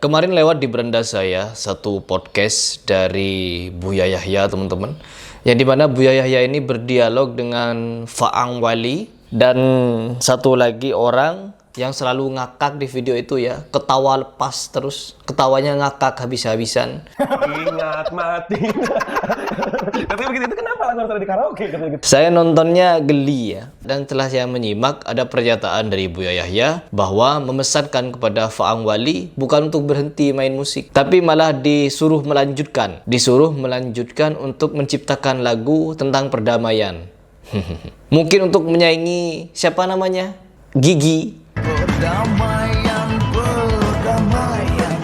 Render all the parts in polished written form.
Kemarin lewat di beranda saya satu podcast dari Buya Yahya, teman-teman. Yang dimana Buya Yahya ini berdialog dengan Faang Wali dan satu lagi orang yang selalu ngakak di video itu ya, ketawa lepas terus, ketawanya ngakak habis-habisan. Ingat mati. Tapi begitu itu kenapa lagu harus ada di karaoke? Gitu. Saya nontonnya geli ya. Dan setelah saya menyimak, ada pernyataan dari Buya Yahya bahwa memesankan kepada Faang Wali bukan untuk berhenti main musik, tapi malah disuruh melanjutkan untuk menciptakan lagu tentang perdamaian. Mungkin untuk menyaingi siapa namanya? Gigi. Perdamaian, perdamaian,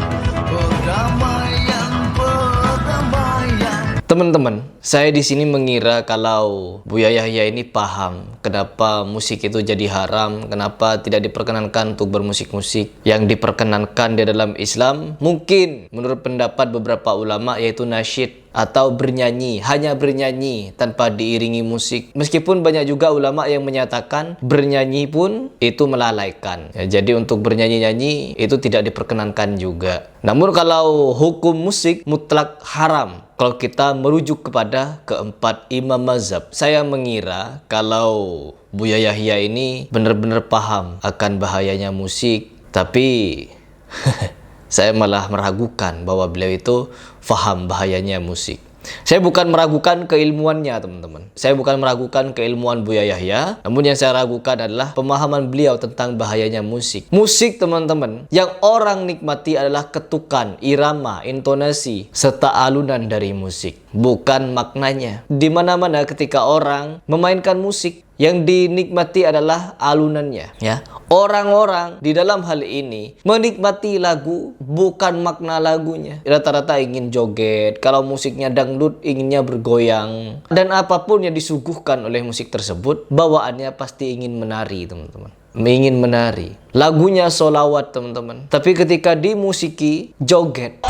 perdamaian, perdamaian. Teman-teman, saya di sini mengira kalau Buya Yahya ini paham kenapa musik itu jadi haram, kenapa tidak diperkenankan untuk bermusik-musik. Yang diperkenankan di dalam Islam mungkin menurut pendapat beberapa ulama yaitu nasyid atau bernyanyi, hanya bernyanyi tanpa diiringi musik. Meskipun banyak juga ulama yang menyatakan bernyanyi pun itu melalaikan. Ya, jadi untuk bernyanyi-nyanyi itu tidak diperkenankan juga. Namun kalau hukum musik mutlak haram kalau kita merujuk kepada keempat imam mazhab. Saya mengira kalau Buya Yahya ini benar-benar paham akan bahayanya musik, tapi saya malah meragukan bahwa beliau itu paham bahayanya musik. Saya bukan meragukan keilmuannya, teman-teman. Saya bukan meragukan keilmuan Buya Yahya. Namun yang saya ragukan adalah pemahaman beliau tentang bahayanya musik. Musik, teman-teman, yang orang nikmati adalah ketukan, irama, intonasi, serta alunan dari musik, bukan maknanya. Di mana-mana ketika orang memainkan musik, yang dinikmati adalah alunannya, ya. Orang-orang di dalam hal ini menikmati lagu bukan makna lagunya. Rata-rata ingin joget, kalau musiknya dangdut inginnya bergoyang. Dan apapun yang disuguhkan oleh musik tersebut, bawaannya pasti ingin menari, teman-teman. Ingin menari. Lagunya solawat, teman-teman. Tapi ketika dimusiki, joget.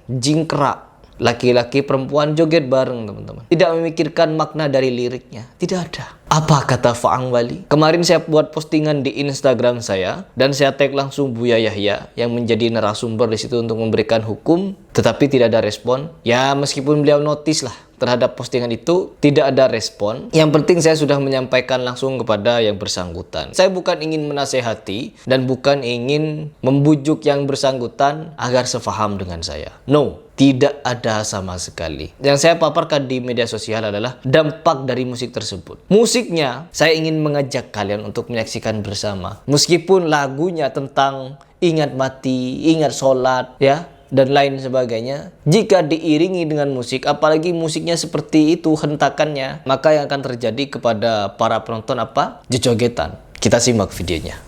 Jingkrak. Laki-laki perempuan joget bareng, teman-teman. Tidak memikirkan makna dari liriknya. Tidak ada. Apa kata Faang Wali? Kemarin saya buat postingan di Instagram saya dan saya tag langsung Buya Yahya yang menjadi narasumber di situ untuk memberikan hukum, tetapi tidak ada respon. Ya meskipun beliau notice lah terhadap postingan itu, tidak ada respon. Yang penting saya sudah menyampaikan langsung kepada yang bersangkutan. Saya bukan ingin menasehati dan bukan ingin membujuk yang bersangkutan agar sefaham dengan saya. No, tidak ada sama sekali. Yang saya paparkan di media sosial adalah dampak dari musik tersebut. Musiknya, saya ingin mengajak kalian untuk menyaksikan bersama. Meskipun lagunya tentang ingat mati, ingat sholat, ya, dan lain sebagainya, jika diiringi dengan musik, apalagi musiknya seperti itu hentakannya, maka yang akan terjadi kepada para penonton apa? Jogetan. Kita simak videonya.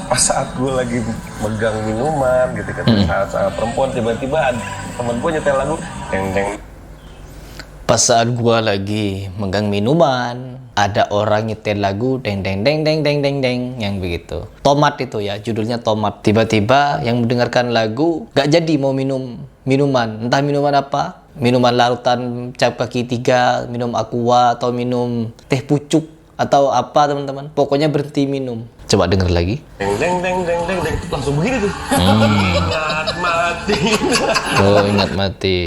Pas saat gue lagi megang minuman gitu kan, saat perempuan tiba-tiba temen gue nyetel lagu deng. Pas saat gua lagi megang minuman, ada orang nyetel lagu deng deng deng deng deng deng deng yang begitu. Tomat itu ya, judulnya Tomat. Tiba-tiba yang mendengarkan lagu gak jadi mau minum minuman. Entah minuman apa, minuman larutan cap kaki 3, minum aqua atau minum teh pucuk atau apa, teman-teman. Pokoknya berhenti minum. Coba denger lagi. Deng langsung begini tuh. Ingat mati. Oh, ingat mati.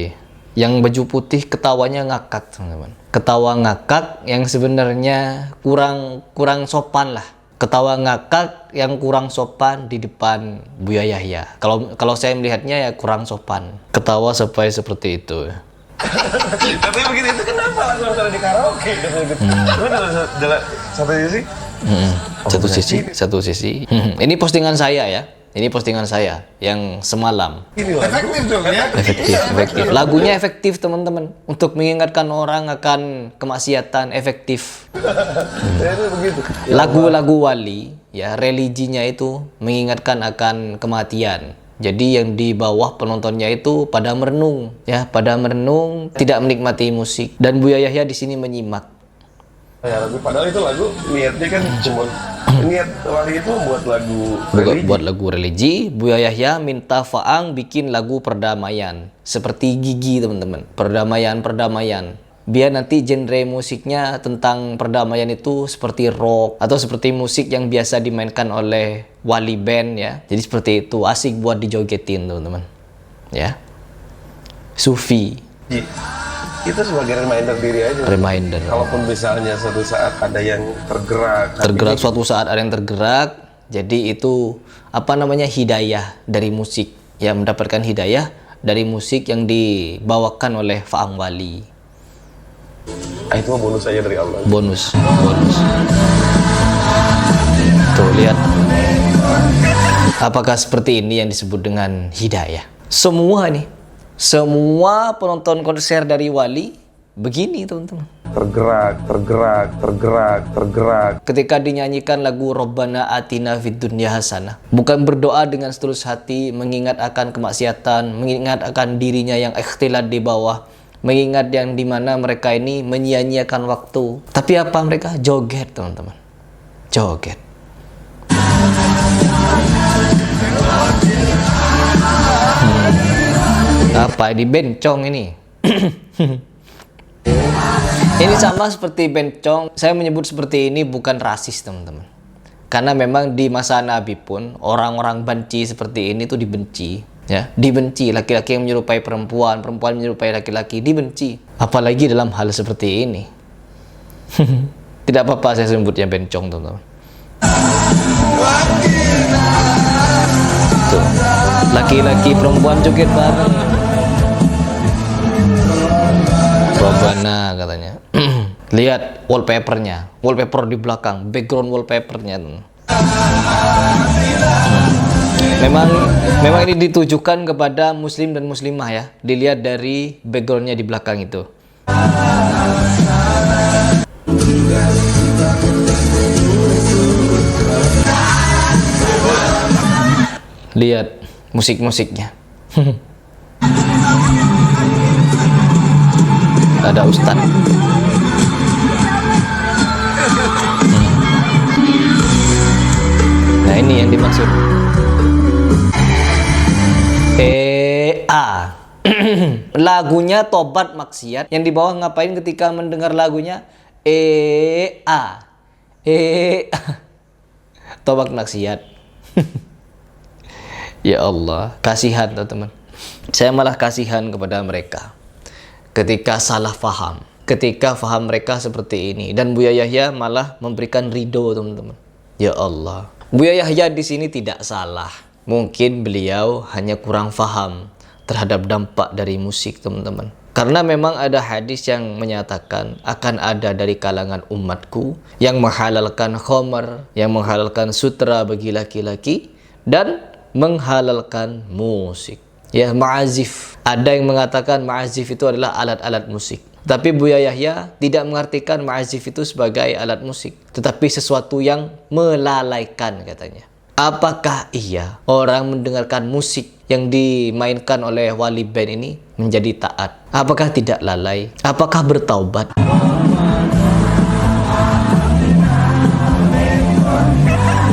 Yang baju putih ketawanya ngakak, teman-teman. Ketawa ngakak yang sebenarnya kurang sopan lah. Ketawa ngakak yang kurang sopan di depan Buya Yahya. Kalau saya melihatnya ya kurang sopan. Ketawa sampai seperti itu. Tapi begitu itu kenapa lagu harus ada di karaoke? Satu sisi. Ini postingan saya ya. Ini postingan saya yang semalam. Efektif dong ya? Efektif. Lagunya efektif, teman-teman. Untuk mengingatkan orang akan kemaksiatan, efektif. Lagu-lagu wali, ya, religinya itu mengingatkan akan kematian. Jadi yang di bawah penontonnya itu pada merenung, ya, pada merenung, tidak menikmati musik. Dan Buya Yahya di sini menyimak. Ya, lagu padahal itu lagu niatnya kan cuma niat Wali itu membuat lagu Buat lagu religi. Buya Yahya minta Faang bikin lagu perdamaian seperti Gigi, teman-teman. Perdamaian. Biar nanti genre musiknya tentang perdamaian itu seperti rock atau seperti musik yang biasa dimainkan oleh Wali Band ya. Jadi seperti itu, asik buat dijogetin, teman-teman. Ya. Sufi. Itu sebagai reminder diri aja. Reminder. Kalaupun misalnya suatu saat ada yang tergerak, Suatu saat ada yang tergerak, jadi itu apa namanya, hidayah dari musik, ya, mendapatkan hidayah dari musik yang dibawakan oleh Faang Wali. itu mah bonus aja dari Allah. Bonus. Tuh, lihat. Apakah seperti ini yang disebut dengan hidayah? Semua penonton konser dari Wali begini, teman-teman. Tergerak. Ketika dinyanyikan lagu Rabbana Atina Fid Dunya Hasanah, bukan berdoa dengan setulus hati, mengingat akan kemaksiatan, mengingat akan dirinya yang ikhtilat di bawah, mengingat yang dimana mereka ini menyia-nyiakan waktu. Tapi apa mereka? Joget, teman-teman. Joget. Apa di bencong ini? Ini sama seperti bencong. Saya menyebut seperti ini bukan rasis, teman-teman. Karena memang di masa Nabi pun orang-orang banci seperti ini tuh dibenci, ya. Dibenci, laki-laki yang menyerupai perempuan, perempuan menyerupai laki-laki, dibenci. Apalagi dalam hal seperti ini. Tidak apa-apa saya sebutnya bencong, teman-teman. Tuh. Laki-laki perempuan joget bareng. Robana katanya. Lihat wallpapernya, wallpaper di belakang, background wallpapernya. Memang ini ditujukan kepada muslim dan muslimah ya. Dilihat dari backgroundnya di belakang itu. Lihat musik-musiknya. Ada ustadz. Nah, ini yang dimaksud. Lagunya tobat maksiat. Yang di bawah ngapain ketika mendengar lagunya? Tobat maksiat. Ya Allah, kasihan, teman-teman. Saya malah kasihan kepada mereka ketika salah faham, ketika faham mereka seperti ini. Dan Buya Yahya malah memberikan ridho, teman-teman. Ya Allah, Buya Yahya di sini tidak salah. Mungkin beliau hanya kurang faham terhadap dampak dari musik, teman-teman. Karena memang ada hadis yang menyatakan akan ada dari kalangan umatku yang menghalalkan khamar, yang menghalalkan sutra bagi laki-laki, dan menghalalkan musik. Ya, ma'azif. Ada yang mengatakan ma'azif itu adalah alat-alat musik. Tapi Buya Yahya tidak mengartikan ma'azif itu sebagai alat musik, tetapi sesuatu yang melalaikan, katanya. Apakah iya orang mendengarkan musik yang dimainkan oleh Wali Band ini menjadi taat? Apakah tidak lalai? Apakah bertaubat?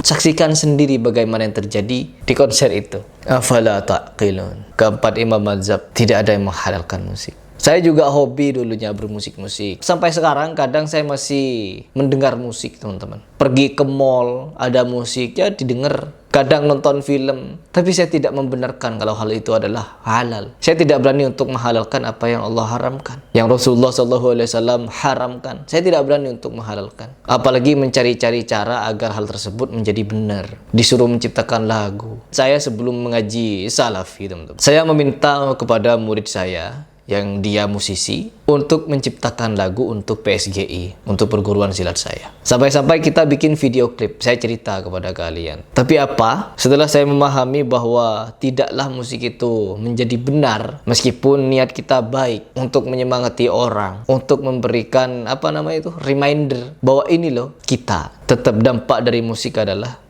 Saksikan sendiri bagaimana yang terjadi di konser itu. Afala taqilun. Keempat imam mazhab tidak ada yang menghalalkan musik. Saya juga hobi dulunya bermusik-musik. Sampai sekarang kadang saya masih mendengar musik, teman-teman. Pergi ke mall, ada musik, ya didengar. Kadang nonton film, tapi saya tidak membenarkan kalau hal itu adalah halal. Saya tidak berani untuk menghalalkan apa yang Allah haramkan, yang Rasulullah SAW haramkan. Saya tidak berani untuk menghalalkan. Apalagi mencari-cari cara agar hal tersebut menjadi benar. Disuruh menciptakan lagu. Saya sebelum mengaji salafi, teman-teman, saya meminta kepada murid saya yang dia musisi untuk menciptakan lagu untuk PSGI, untuk perguruan silat saya. Sampai-sampai kita bikin video klip, saya cerita kepada kalian. Tapi apa? Setelah saya memahami bahwa tidaklah musik itu menjadi benar, meskipun niat kita baik untuk menyemangati orang, untuk memberikan reminder bahwa ini loh kita, tetap dampak dari musik adalah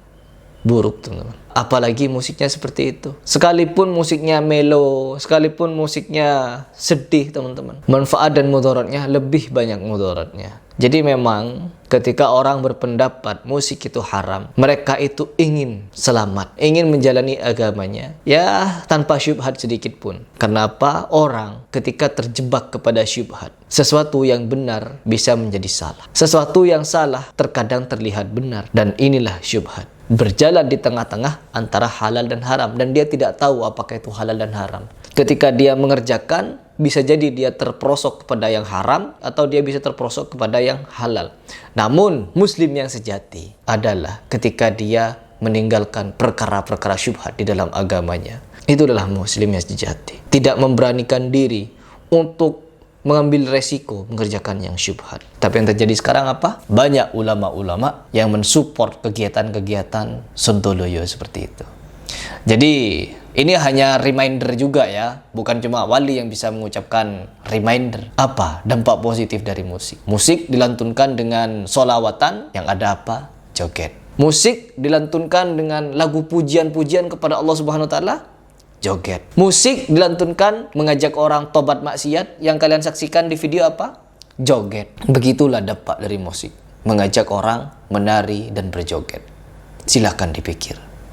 buruk, teman-teman. Apalagi musiknya seperti itu. Sekalipun musiknya melo, sekalipun musiknya sedih teman-teman, manfaat dan mudaratnya lebih banyak mudaratnya. Jadi memang ketika orang berpendapat musik itu haram, mereka itu ingin selamat, ingin menjalani agamanya, ya tanpa syubhat sedikit pun. Kenapa orang ketika terjebak kepada syubhat, sesuatu yang benar bisa menjadi salah, sesuatu yang salah terkadang terlihat benar, dan inilah syubhat. Berjalan di tengah-tengah antara halal dan haram, dan dia tidak tahu apakah itu halal dan haram. Ketika dia mengerjakan, bisa jadi dia terperosok kepada yang haram atau dia bisa terperosok kepada yang halal. Namun muslim yang sejati adalah ketika dia meninggalkan perkara-perkara syubhat di dalam agamanya. Itu adalah muslim yang sejati. Tidak memberanikan diri untuk mengambil resiko mengerjakan yang syubhat. Tapi yang terjadi sekarang apa? Banyak ulama-ulama yang mensupport kegiatan-kegiatan sontoloyo seperti itu. Jadi ini hanya reminder juga ya, bukan cuma wali yang bisa mengucapkan reminder. Apa dampak positif dari musik? Musik dilantunkan dengan solawatan, yang ada apa? Joget. Musik dilantunkan dengan lagu pujian-pujian kepada Allah Subhanahu Wa Taala, joget. Musik dilantunkan mengajak orang tobat maksiat, yang kalian saksikan di video apa? Joget. Begitulah dampak dari musik, mengajak orang menari dan berjoget. Silahkan dipikir.